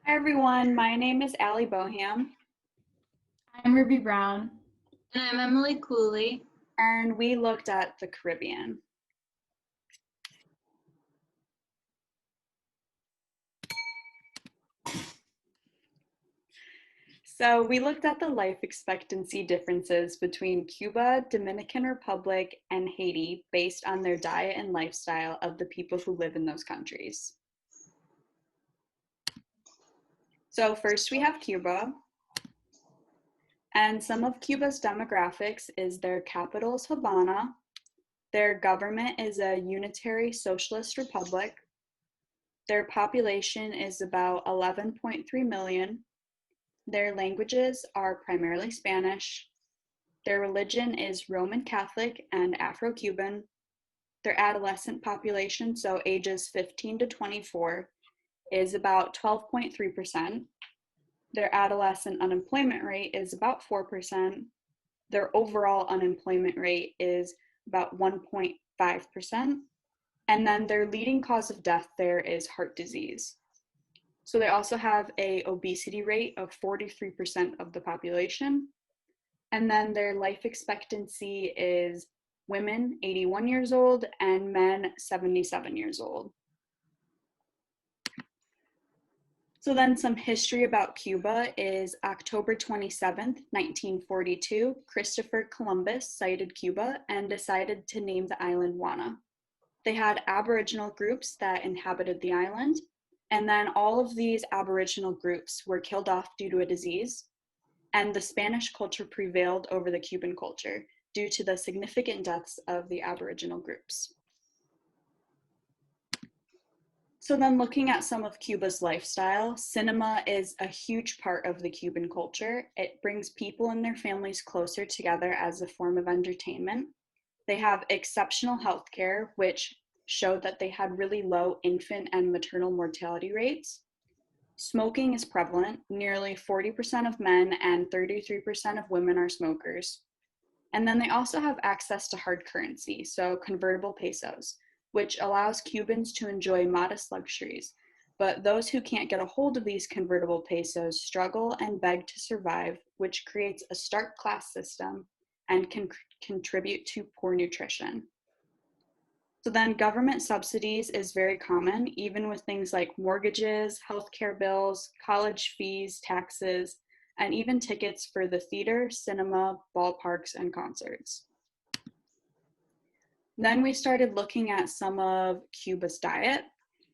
Hi everyone, my name is Allie Boham, I'm Ruby Brown. And I'm Emily Cooley. and we looked at the Caribbean. So we looked at the life expectancy differences between Cuba, Dominican Republic, and Haiti based on their diet and lifestyle of the people who live in those countries. So first we have Cuba, and some of Cuba's demographics is their capital is Havana, their government is a unitary socialist republic, their population is about 11.3 million. Their languages are primarily Spanish. Their religion is Roman Catholic and Afro Cuban. Their adolescent population, so ages 15 to 24, is about 12.3%. Their adolescent unemployment rate is about 4%. Their overall unemployment rate is about 1.5%. And then their leading cause of death there is heart disease. So they also have a obesity rate of 43% of the population. And then their life expectancy is women 81 years old and men 77 years old. So then some history about Cuba is October 27th, 1942, Christopher Columbus sighted Cuba and decided to name the island Juana. They had Aboriginal groups that inhabited the island, and then all of these Aboriginal groups were killed off due to a disease, and the Spanish culture prevailed over the Cuban culture due to the significant deaths of the Aboriginal groups. So then looking at some of Cuba's lifestyle, cinema is a huge part of the Cuban culture. It brings people and their families closer together as a form of entertainment. They have exceptional healthcare, which showed that they had really low infant and maternal mortality rates. Smoking is prevalent. Nearly 40% of men and 33% of women are smokers. And then they also have access to hard currency, so convertible pesos, which allows Cubans to enjoy modest luxuries. But those who can't get a hold of these convertible pesos struggle and beg to survive, which creates a stark class system and can contribute to poor nutrition. So then government subsidies is very common, even with things like mortgages, healthcare bills, college fees, taxes, and even tickets for the theater, cinema, ballparks, and concerts. Then we started looking at some of Cuba's diet.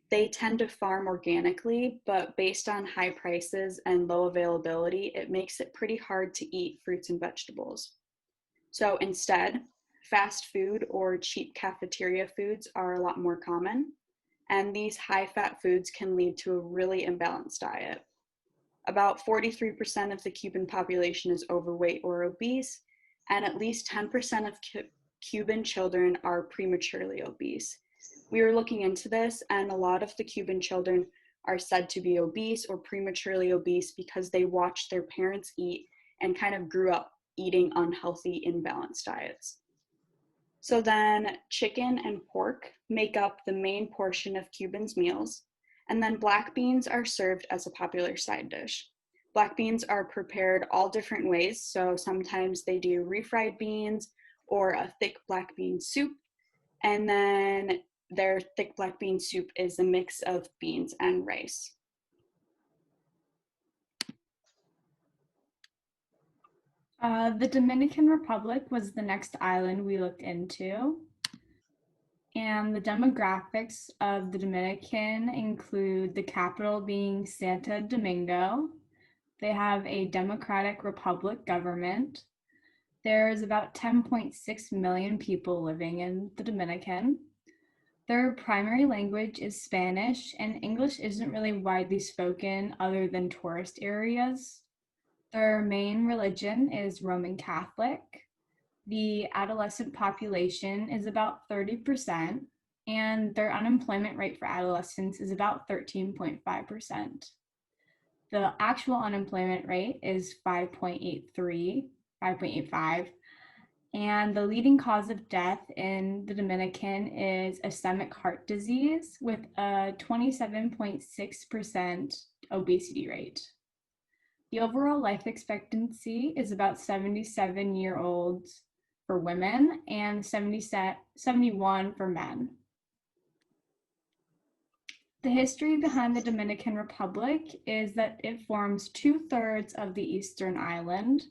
They tend to farm organically, but based on high prices and low availability, it makes it pretty hard to eat fruits and vegetables. So instead, fast food or cheap cafeteria foods are a lot more common, and these high fat foods can lead to a really imbalanced diet. About 43% of the Cuban population is overweight or obese, and at least 10% of Cuban children are prematurely obese. We were looking into this, and a lot of the Cuban children are said to be obese or prematurely obese because they watched their parents eat and kind of grew up eating unhealthy, imbalanced diets. So then chicken and pork make up the main portion of Cubans' meals, and then black beans are served as a popular side dish. Black beans are prepared all different ways, so sometimes they do refried beans or a thick black bean soup, and then their thick black bean soup is a mix of beans and rice. The Dominican Republic was the next island we looked into. And the demographics of the Dominican include the capital being Santo Domingo. They have a democratic republic government. There's about 10.6 million people living in the Dominican. Their primary language is Spanish, and English isn't really widely spoken other than tourist areas. Their main religion is Roman Catholic. The adolescent population is about 30%, and their unemployment rate for adolescents is about 13.5%. The actual unemployment rate is 5.83, 5.85, and the leading cause of death in the Dominican is ischemic heart disease with a 27.6% obesity rate. The overall life expectancy is about 77-year-olds for women and 71 for men. The history behind the Dominican Republic is that it forms 2/3 of the eastern island.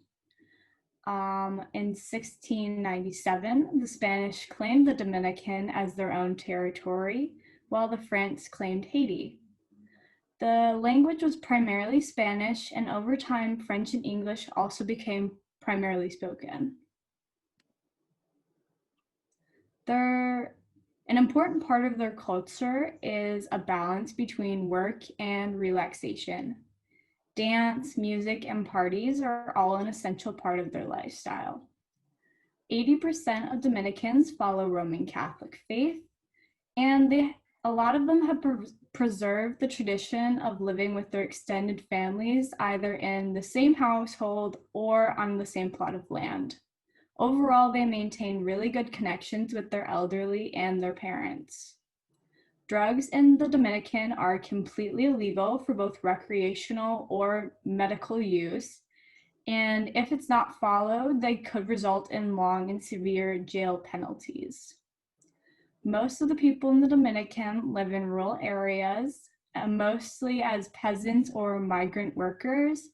In 1697, the Spanish claimed the Dominican as their own territory, while the French claimed Haiti. The language was primarily Spanish, and over time, French and English also became primarily spoken. An important part of their culture is a balance between work and relaxation. Dance, music, and parties are all an essential part of their lifestyle. 80% of Dominicans follow Roman Catholic faith, and a lot of them have preserved the tradition of living with their extended families, either in the same household or on the same plot of land. Overall, they maintain really good connections with their elderly and their parents. Drugs in the Dominican are completely illegal for both recreational or medical use, and if it's not followed, they could result in long and severe jail penalties. Most of the people in the Dominican live in rural areas, mostly as peasants or migrant workers,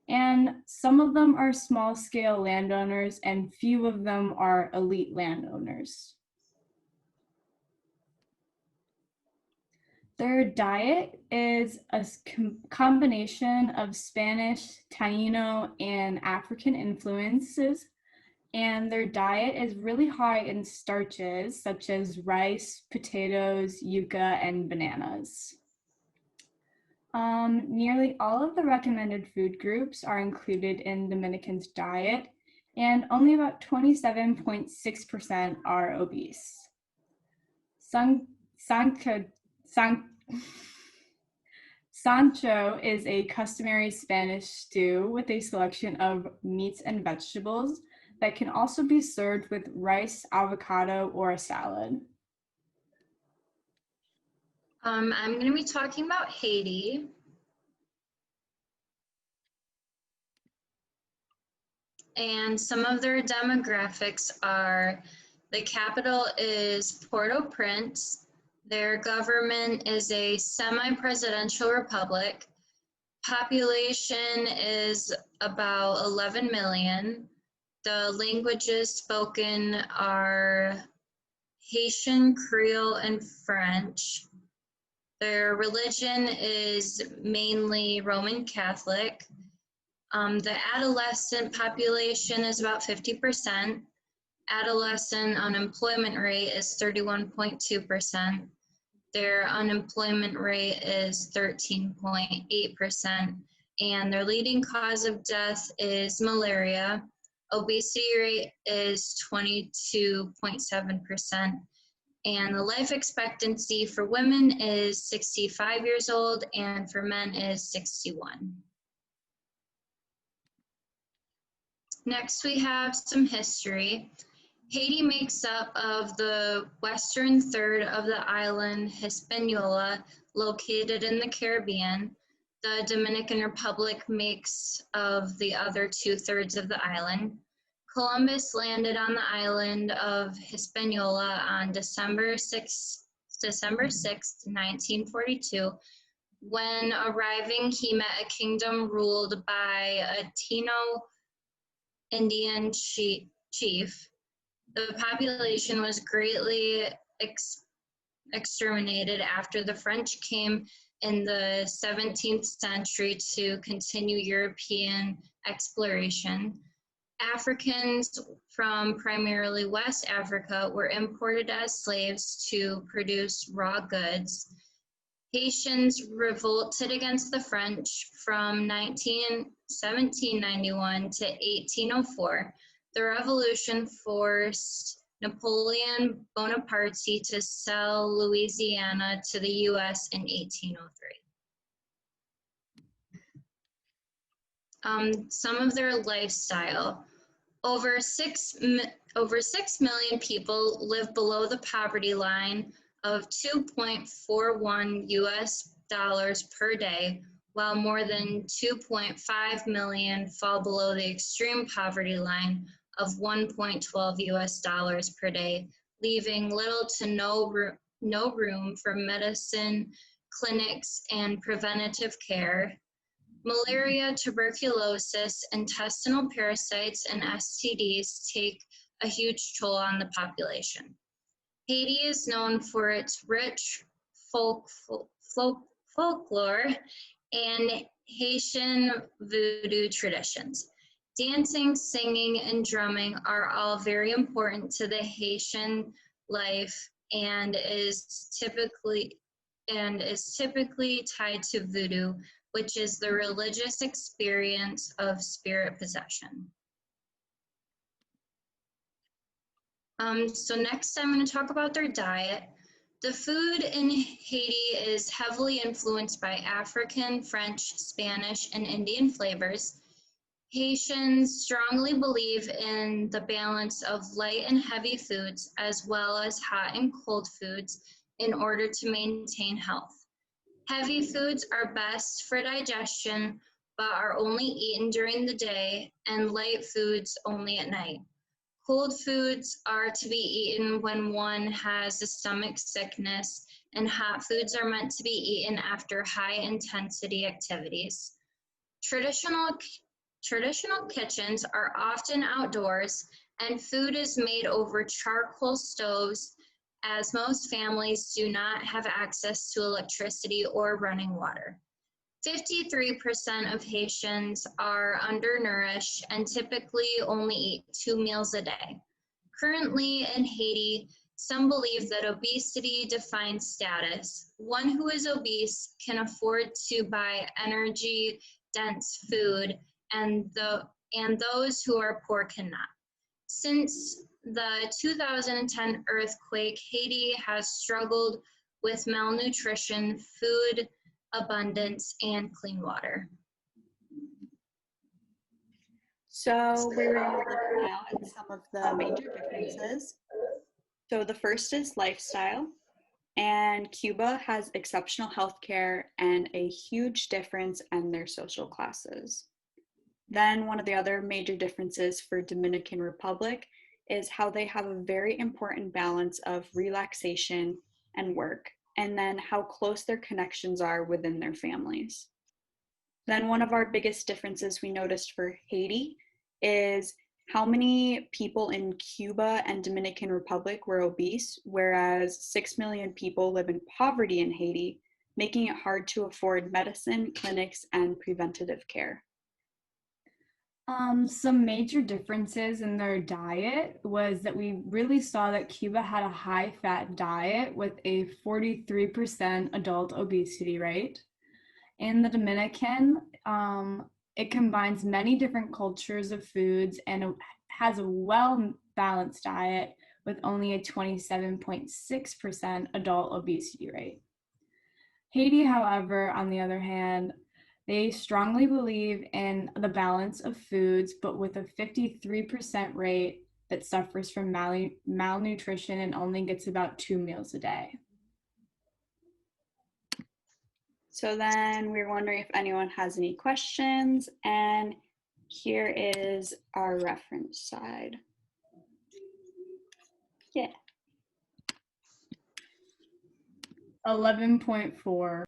and some of them are small-scale landowners, and few of them are elite landowners. Their diet is a combination of Spanish, Taino, and African influences, and their diet is really high in starches such as rice, potatoes, yuca, and bananas. Nearly all of the recommended food groups are included in Dominican's diet, and only about 27.6% are obese. Sancho is a customary Spanish stew with a selection of meats and vegetables that can also be served with rice, avocado, or a salad. I'm going to be talking about Haiti. And some of their demographics are, the capital is Port-au-Prince. Their government is a semi-presidential republic. Population is about 11 million. The languages spoken are Haitian, Creole, and French. Their religion is mainly Roman Catholic. The adolescent population is about 50%. Adolescent unemployment rate is 31.2%. Their unemployment rate is 13.8%. And their leading cause of death is malaria. Obesity rate is 22.7%. And the life expectancy for women is 65 years old, and for men is 61. Next, we have some history. Haiti makes up of the western third of the island Hispaniola, located in the Caribbean. The Dominican Republic makes of the other 2/3 of the island. Columbus landed on the island of Hispaniola on December 6, 1942. When arriving, he met a kingdom ruled by a Taino Indian chief. The population was greatly exterminated after the French came in the 17th century to continue European exploration. Africans from primarily West Africa were imported as slaves to produce raw goods. Haitians revolted against the French from 1791 to 1804. The revolution forced Napoleon Bonaparte to sell Louisiana to the U.S. in 1803. Some of their lifestyle. Over 6 million people live below the poverty line of $2.41 per day, while more than 2.5 million fall below the extreme poverty line of 1.12 US dollars per day, leaving little to no room for medicine, clinics, and preventative care. Malaria, tuberculosis, intestinal parasites, and STDs take a huge toll on the population. Haiti is known for its rich folklore and Haitian voodoo traditions. Dancing, singing, and drumming are all very important to the Haitian life and is typically tied to voodoo, which is the religious experience of spirit possession. So next I'm going to talk about their diet. The food in Haiti is heavily influenced by African, French, Spanish, and Indian flavors. Haitians strongly believe in the balance of light and heavy foods, as well as hot and cold foods, in order to maintain health. Heavy foods are best for digestion, but are only eaten during the day, and light foods only at night. Cold foods are to be eaten when one has a stomach sickness, and hot foods are meant to be eaten after high-intensity activities. Traditional kitchens are often outdoors, and food is made over charcoal stoves, as most families do not have access to electricity or running water. 53% of Haitians are undernourished and typically only eat 2 meals a day. Currently in Haiti, some believe that obesity defines status. One who is obese can afford to buy energy-dense food, and those who are poor cannot. Since the 2010 earthquake, Haiti has struggled with malnutrition, food abundance, and clean water. So we're looking now at some of the major differences. So the first is lifestyle, and Cuba has exceptional healthcare and a huge difference in their social classes. Then one of the other major differences for Dominican Republic is how they have a very important balance of relaxation and work, and then how close their connections are within their families. Then one of our biggest differences we noticed for Haiti is how many people in Cuba and Dominican Republic were obese, whereas 6 million people live in poverty in Haiti, making it hard to afford medicine, clinics, and preventative care. Some major differences in their diet was that we really saw that Cuba had a high-fat diet with a 43% adult obesity rate. In the Dominican, it combines many different cultures of foods and has a well-balanced diet with only a 27.6% adult obesity rate. Haiti, however, on the other hand, they strongly believe in the balance of foods, but with a 53% rate that suffers from malnutrition and only gets about 2 meals a day. So then we're wondering if anyone has any questions, and here is our reference side. Yeah. 11.4.